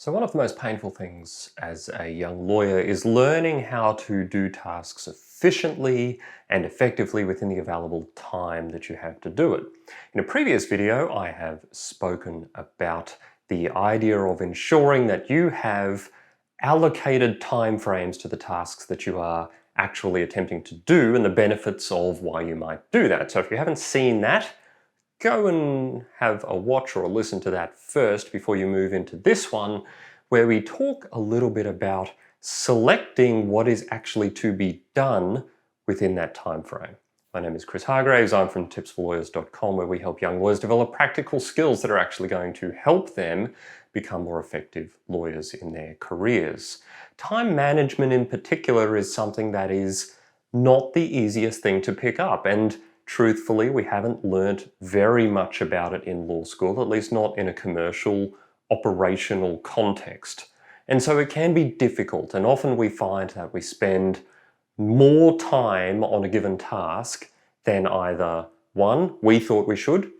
So one of the most painful things as a young lawyer is learning how to do tasks efficiently and effectively within the available time that you have to do it. In a previous video, I have spoken about the idea of ensuring that you have allocated timeframes to the tasks that you are actually attempting to do and the benefits of why you might do that. So if you haven't seen that, go and have a watch or a listen to that first before you move into this one, where we talk a little bit about selecting what is actually to be done within that time frame. My name is Chris Hargraves. I'm from tipsforlawyers.com, where we help young lawyers develop practical skills that are actually going to help them become more effective lawyers in their careers. Time management in particular is something that is not the easiest thing to pick up, and truthfully, we haven't learnt very much about it in law school, at least not in a commercial, operational context. And so it can be difficult, and often we find that we spend more time on a given task than either one, we thought we should,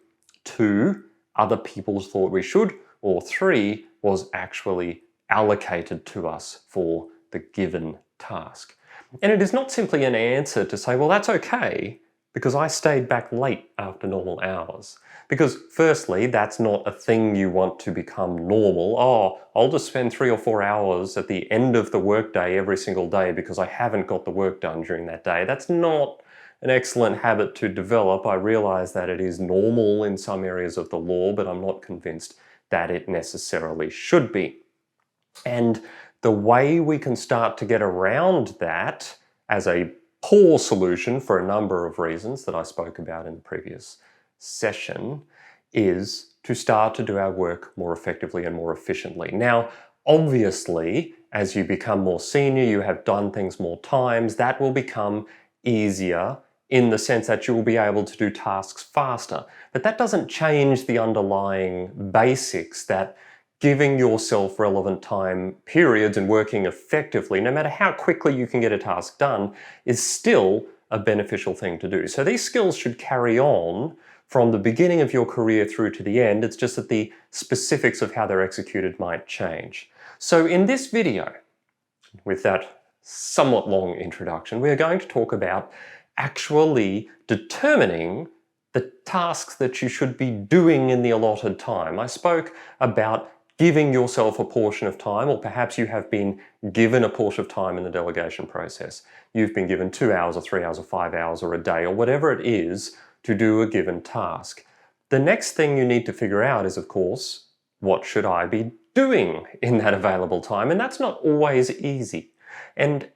two, other people thought we should, or three, was actually allocated to us for the given task. And it is not simply an answer to say, well, that's okay, because I stayed back late after normal hours. Because firstly, that's not a thing you want to become normal. Oh, I'll just spend 3 or 4 hours at the end of the workday every single day because I haven't got the work done during that day. That's not an excellent habit to develop. I realize that it is normal in some areas of the law, but I'm not convinced that it necessarily should be. And the way we can start to get around that as a poor solution for a number of reasons that I spoke about in the previous session is to start to do our work more effectively and more efficiently. Now, obviously, as you become more senior, you have done things more times, that will become easier in the sense that you will be able to do tasks faster. But that doesn't change the underlying basics that giving yourself relevant time periods and working effectively, no matter how quickly you can get a task done, is still a beneficial thing to do. So these skills should carry on from the beginning of your career through to the end. It's just that the specifics of how they're executed might change. So in this video, with that somewhat long introduction, we are going to talk about actually determining the tasks that you should be doing in the allotted time. I spoke about giving yourself a portion of time, or perhaps you have been given a portion of time in the delegation process. You've been given 2 hours or 3 hours or 5 hours or a day or whatever it is to do a given task. The next thing you need to figure out is, of course, what should I be doing in that available time? And that's not always easy. And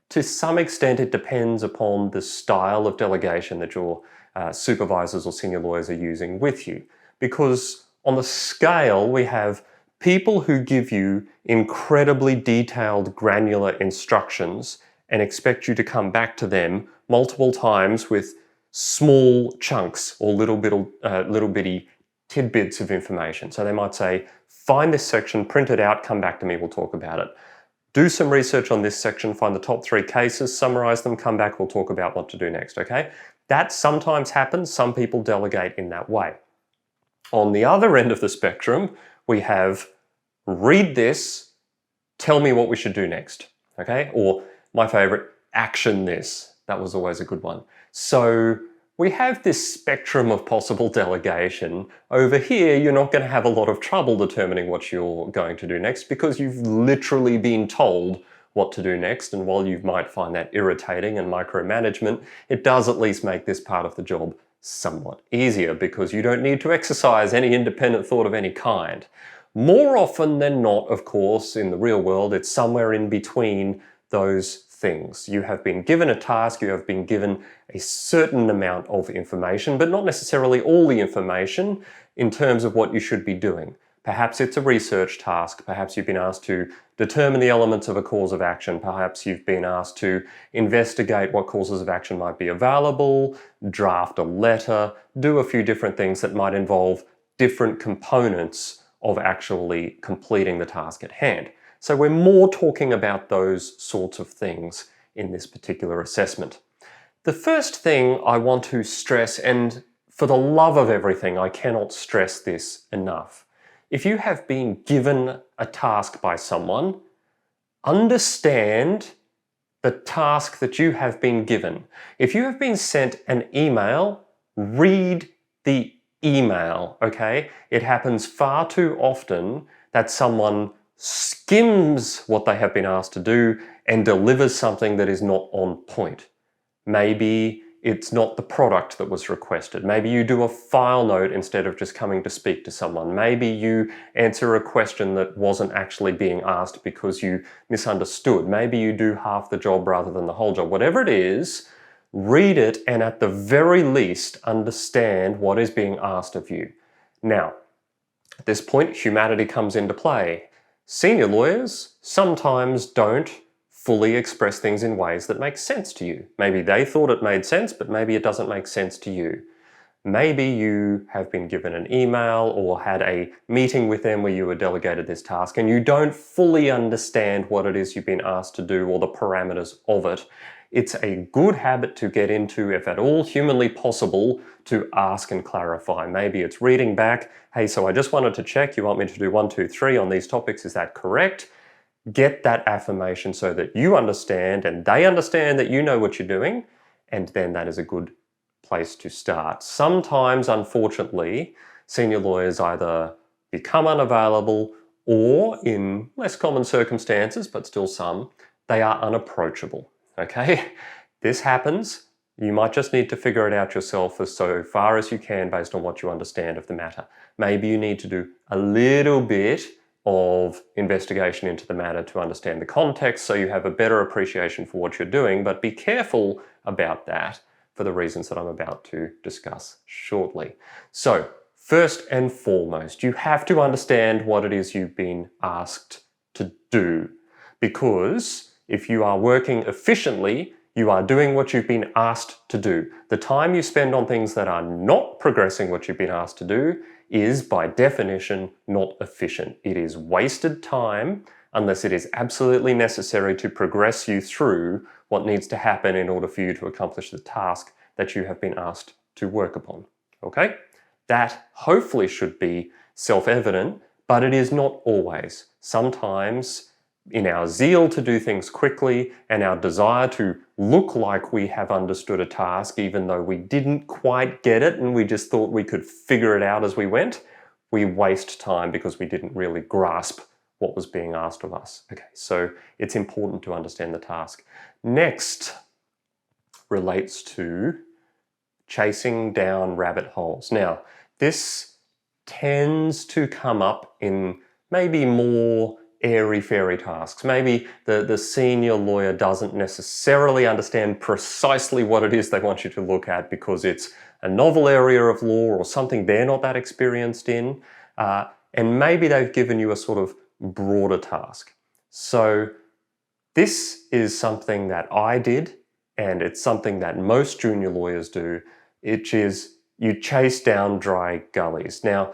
to some extent, it depends upon the style of delegation that your supervisors or senior lawyers are using with you. Because on the scale, we have people who give you incredibly detailed, granular instructions and expect you to come back to them multiple times with small chunks or little bitty tidbits of information. So they might say, find this section, print it out, come back to me, we'll talk about it. Do some research on this section, find the top 3 cases, summarize them, come back, we'll talk about what to do next, okay? That sometimes happens, some people delegate in that way. On the other end of the spectrum, we have read this, tell me what we should do next, okay? Or my favorite, action this. That was always a good one. So we have this spectrum of possible delegation. Over here, you're not going to have a lot of trouble determining what you're going to do next because you've literally been told what to do next. And while you might find that irritating and micromanagement, it does at least make this part of the job somewhat easier because you don't need to exercise any independent thought of any kind. More often than not, of course, in the real world, it's somewhere in between those things. You have been given a task, you have been given a certain amount of information, but not necessarily all the information in terms of what you should be doing. Perhaps it's a research task, perhaps you've been asked to determine the elements of a cause of action, perhaps you've been asked to investigate what causes of action might be available, draft a letter, do a few different things that might involve different components of actually completing the task at hand. So we're more talking about those sorts of things in this particular assessment. The first thing I want to stress, and for the love of everything, I cannot stress this enough, if you have been given a task by someone, understand the task that you have been given. If you have been sent an email, read the email, okay? It happens far too often that someone skims what they have been asked to do and delivers something that is not on point. Maybe it's not the product that was requested. Maybe you do a file note instead of just coming to speak to someone. Maybe you answer a question that wasn't actually being asked because you misunderstood. Maybe you do half the job rather than the whole job. Whatever it is, read it and at the very least understand what is being asked of you. Now, at this point, humanity comes into play. Senior lawyers sometimes don't fully express things in ways that make sense to you. Maybe they thought it made sense, but maybe it doesn't make sense to you. Maybe you have been given an email or had a meeting with them where you were delegated this task and you don't fully understand what it is you've been asked to do or the parameters of it. It's a good habit to get into, if at all humanly possible, to ask and clarify. Maybe it's reading back, hey, so I just wanted to check, you want me to do 1, 2, 3 on these topics, is that correct? Get that affirmation so that you understand and they understand that you know what you're doing, and then that is a good place to start. Sometimes, unfortunately, senior lawyers either become unavailable or, in less common circumstances, but still some, they are unapproachable. Okay? This happens. You might just need to figure it out yourself as so far as you can based on what you understand of the matter. Maybe you need to do a little bit of investigation into the matter to understand the context so you have a better appreciation for what you're doing, but be careful about that for the reasons that I'm about to discuss shortly. So, first and foremost, you have to understand what it is you've been asked to do, because if you are working efficiently, you are doing what you've been asked to do. The time you spend on things that are not progressing what you've been asked to do is, by definition, not efficient. It is wasted time unless it is absolutely necessary to progress you through what needs to happen in order for you to accomplish the task that you have been asked to work upon. Okay? That hopefully should be self-evident, but it is not always. Sometimes, in our zeal to do things quickly and our desire to look like we have understood a task even though we didn't quite get it and we just thought we could figure it out as we went, we waste time because we didn't really grasp what was being asked of us. Okay, so it's important to understand the task. Next relates to chasing down rabbit holes. Now, this tends to come up in maybe more airy-fairy tasks. Maybe the senior lawyer doesn't necessarily understand precisely what it is they want you to look at because it's a novel area of law or something they're not that experienced in, and maybe they've given you a sort of broader task. So this is something that I did, and it's something that most junior lawyers do, which is you chase down dry gullies. Now,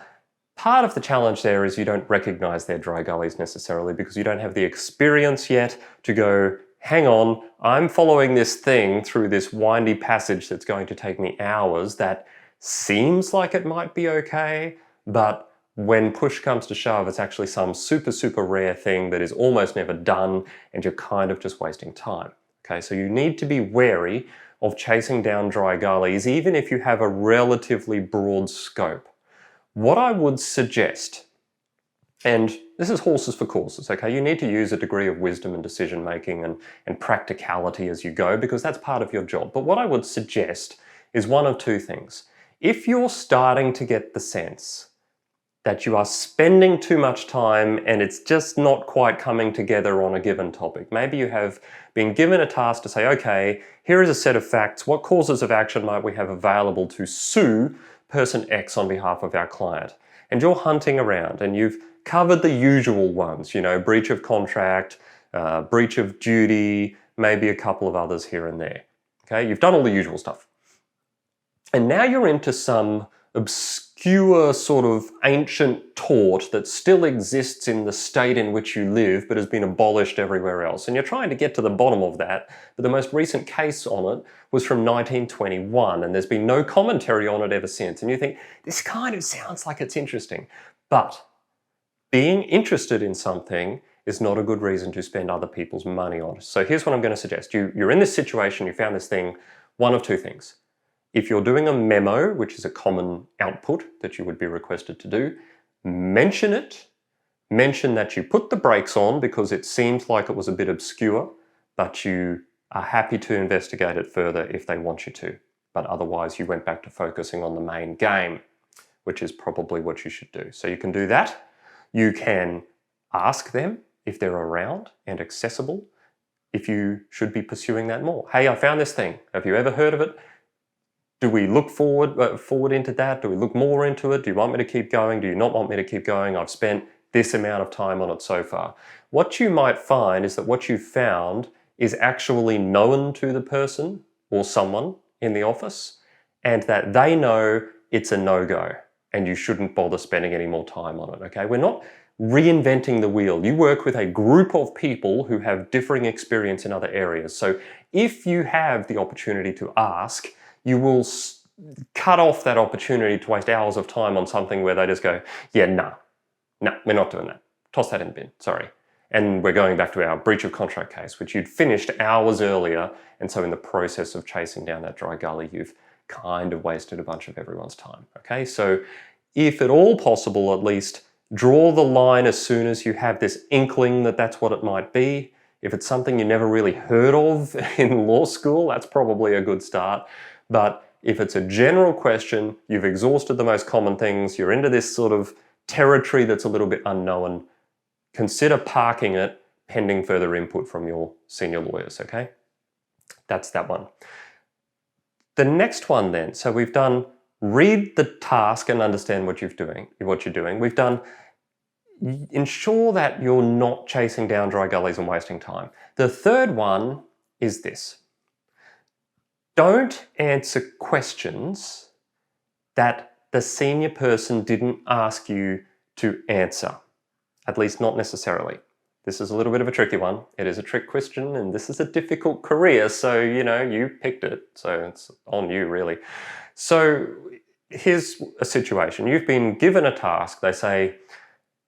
part of the challenge there is you don't recognize they're dry gullies necessarily because you don't have the experience yet to go, hang on, I'm following this thing through this windy passage that's going to take me hours that seems like it might be okay, but when push comes to shove, it's actually some super, super rare thing that is almost never done and you're kind of just wasting time. Okay, so you need to be wary of chasing down dry gullies even if you have a relatively broad scope. What I would suggest, and this is horses for courses, okay? You need to use a degree of wisdom and decision making and practicality as you go because that's part of your job. But what I would suggest is one of two things. If you're starting to get the sense that you are spending too much time and it's just not quite coming together on a given topic, maybe you have been given a task to say, okay, here is a set of facts. What causes of action might we have available to sue person X on behalf of our client? And you're hunting around and you've covered the usual ones, you know, breach of contract, breach of duty, maybe a couple of others here and there. Okay, you've done all the usual stuff. And now you're into some obscure sort of ancient tort that still exists in the state in which you live but has been abolished everywhere else. And you're trying to get to the bottom of that, but the most recent case on it was from 1921 and there's been no commentary on it ever since. And you think, this kind of sounds like it's interesting. But being interested in something is not a good reason to spend other people's money on. So here's what I'm going to suggest. You're in this situation, you found this thing, one of two things. If you're doing a memo, which is a common output that you would be requested to do, mention it. Mention that you put the brakes on because it seems like it was a bit obscure, but you are happy to investigate it further if they want you to. But otherwise you went back to focusing on the main game, which is probably what you should do. So you can do that. You can ask them if they're around and accessible, if you should be pursuing that more. Hey, I found this thing. Have you ever heard of it? Do we look forward into that? Do we look more into it? Do you want me to keep going? Do you not want me to keep going? I've spent this amount of time on it so far. What you might find is that what you've found is actually known to the person or someone in the office, and that they know it's a no-go and you shouldn't bother spending any more time on it, okay? We're not reinventing the wheel. You work with a group of people who have differing experience in other areas. So if you have the opportunity to ask, you will cut off that opportunity to waste hours of time on something where they just go, yeah, no, we're not doing that. Toss that in the bin, sorry. And we're going back to our breach of contract case, which you'd finished hours earlier. And so in the process of chasing down that dry gully, you've kind of wasted a bunch of everyone's time, okay? So if at all possible, at least draw the line as soon as you have this inkling that that's what it might be. If it's something you never really heard of in law school, that's probably a good start. But if it's a general question, you've exhausted the most common things, you're into this sort of territory that's a little bit unknown, consider parking it pending further input from your senior lawyers, okay? That's that one. The next one then, so we've done read the task and understand what you're doing. We've done ensure that you're not chasing down dry gullies and wasting time. The third one is this. Don't answer questions that the senior person didn't ask you to answer, at least not necessarily. This is a little bit of a tricky one. It is a trick question and this is a difficult career, so you picked it, so it's on you really. So here's a situation. You've been given a task. They say,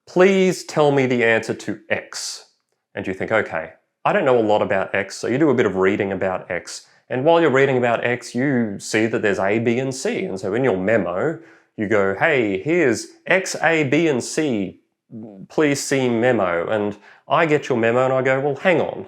please tell me the answer to X. And you think, okay, I don't know a lot about X, so you do a bit of reading about X. And while you're reading about X, you see that there's A, B, and C. And so in your memo, you go, hey, here's X, A, B, and C. Please see memo. And I get your memo and I go, well, hang on.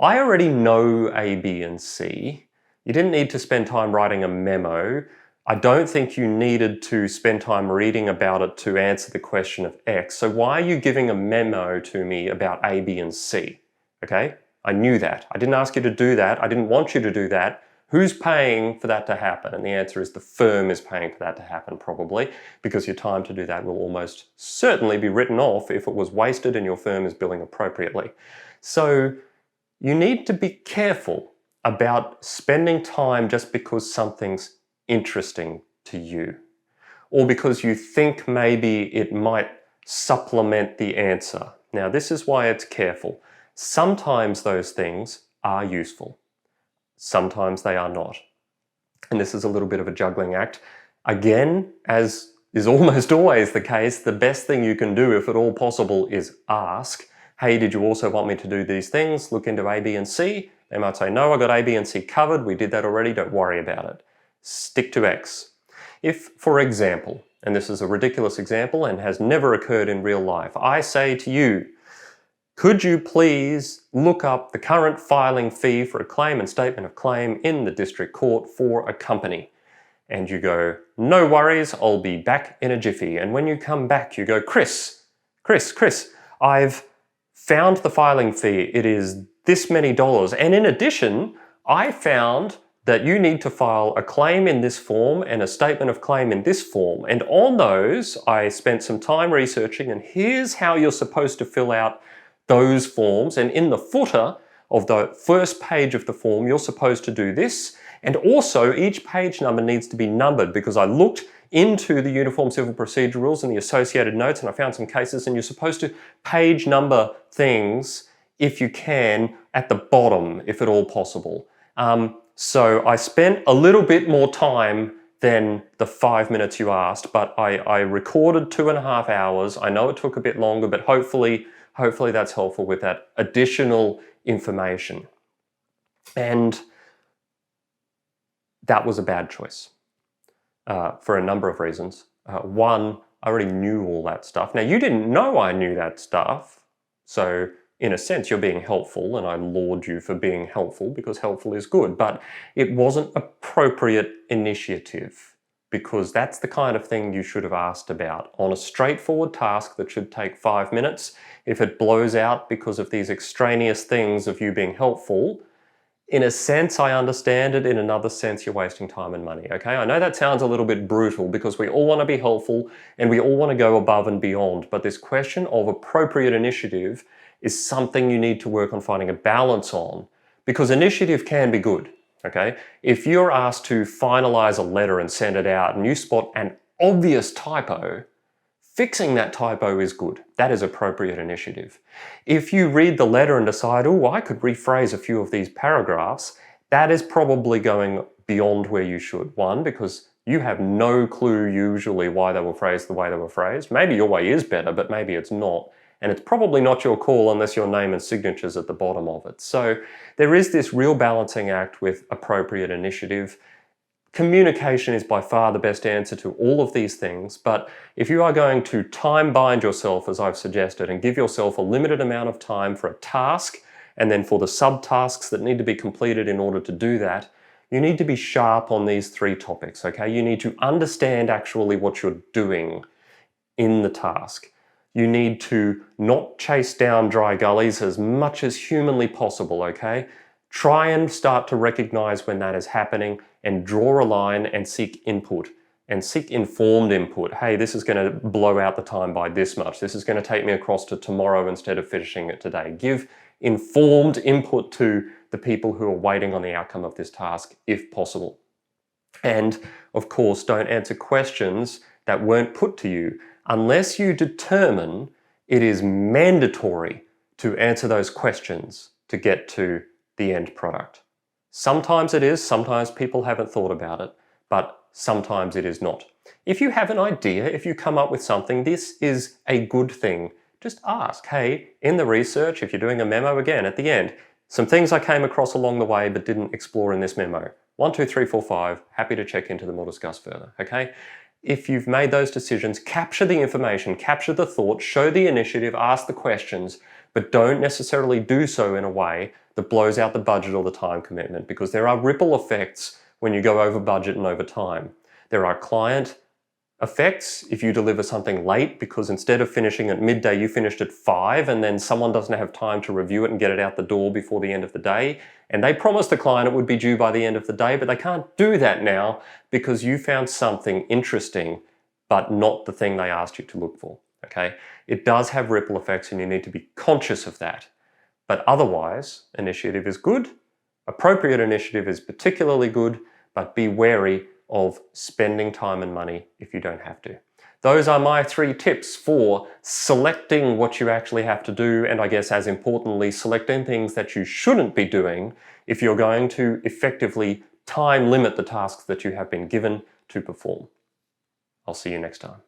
I already know A, B, and C. You didn't need to spend time writing a memo. I don't think you needed to spend time reading about it to answer the question of X. So why are you giving a memo to me about A, B, and C? Okay? I knew that. I didn't ask you to do that. I didn't want you to do that. Who's paying for that to happen? And the answer is the firm is paying for that to happen probably, because your time to do that will almost certainly be written off if it was wasted and your firm is billing appropriately. So you need to be careful about spending time just because something's interesting to you, or because you think maybe it might supplement the answer. Now, this is why it's careful. Sometimes those things are useful. Sometimes they are not. And this is a little bit of a juggling act. Again, as is almost always the case, the best thing you can do, if at all possible, is ask, hey, did you also want me to do these things? Look into A, B, and C. They might say, no, I got A, B, and C covered. We did that already. Don't worry about it. Stick to X. If, for example, and this is a ridiculous example and has never occurred in real life, I say to you, could you please look up the current filing fee for a claim and statement of claim in the district court for a company? And you go, no worries, I'll be back in a jiffy. And when you come back, you go, Chris, I've found the filing fee. It is this many dollars. And in addition, I found that you need to file a claim in this form and a statement of claim in this form. And on those, I spent some time researching, and here's how you're supposed to fill out those forms. And in the footer of the first page of the form, you're supposed to do this. And also, each page number needs to be numbered, because I looked into the Uniform Civil Procedure Rules and the associated notes, and I found some cases, and you're supposed to page number things, if you can, at the bottom, if at all possible. So I spent a little bit more time than the 5 minutes you asked, but I recorded 2.5 hours. I know it took a bit longer, but hopefully that's helpful with that additional information. And that was a bad choice for a number of reasons. One, I already knew all that stuff. Now, you didn't know I knew that stuff, so in a sense, you're being helpful, and I laud you for being helpful because helpful is good, but it wasn't appropriate initiative because that's the kind of thing you should have asked about. On a straightforward task that should take 5 minutes, if it blows out because of these extraneous things of you being helpful, in a sense, I understand it. In another sense, you're wasting time and money, okay? I know that sounds a little bit brutal because we all want to be helpful and we all want to go above and beyond, but this question of appropriate initiative is something you need to work on finding a balance on, because initiative can be good, okay? If you're asked to finalize a letter and send it out and you spot an obvious typo, fixing that typo is good. That is appropriate initiative. If you read the letter and decide, oh, I could rephrase a few of these paragraphs, that is probably going beyond where you should. One, because you have no clue usually why they were phrased the way they were phrased. Maybe your way is better, but maybe it's not. And it's probably not your call unless your name and signature's at the bottom of it. So there is this real balancing act with appropriate initiative. Communication is by far the best answer to all of these things, but if you are going to time bind yourself, as I've suggested, and give yourself a limited amount of time for a task, and then for the subtasks that need to be completed in order to do that, you need to be sharp on these 3 topics, okay? You need to understand actually what you're doing in the task. You need to not chase down dry gullies as much as humanly possible, okay? Try and start to recognize when that is happening and draw a line and seek input and seek informed input. Hey, this is going to blow out the time by this much. This is going to take me across to tomorrow instead of finishing it today. Give informed input to the people who are waiting on the outcome of this task if possible. And of course, don't answer questions that weren't put to you unless you determine it is mandatory to answer those questions to get to the end product. Sometimes it is, sometimes people haven't thought about it, but sometimes it is not. If you have an idea, if you come up with something, this is a good thing. Just ask, hey, in the research, if you're doing a memo again at the end, some things I came across along the way but didn't explore in this memo. 1, 2, 3, 4, 5, happy to check into them or discuss further, okay? If you've made those decisions, capture the information, capture the thought, show the initiative, ask the questions, but don't necessarily do so in a way that blows out the budget or the time commitment, because there are ripple effects when you go over budget and over time. There are client effects if you deliver something late because instead of finishing at midday, you finished at 5 and then someone doesn't have time to review it and get it out the door before the end of the day. And they promised the client it would be due by the end of the day, but they can't do that now because you found something interesting, but not the thing they asked you to look for, okay? It does have ripple effects and you need to be conscious of that. But otherwise, initiative is good. Appropriate initiative is particularly good, but be wary of spending time and money if you don't have to. Those are my 3 tips for selecting what you actually have to do, and I guess as importantly, selecting things that you shouldn't be doing if you're going to effectively time limit the tasks that you have been given to perform. I'll see you next time.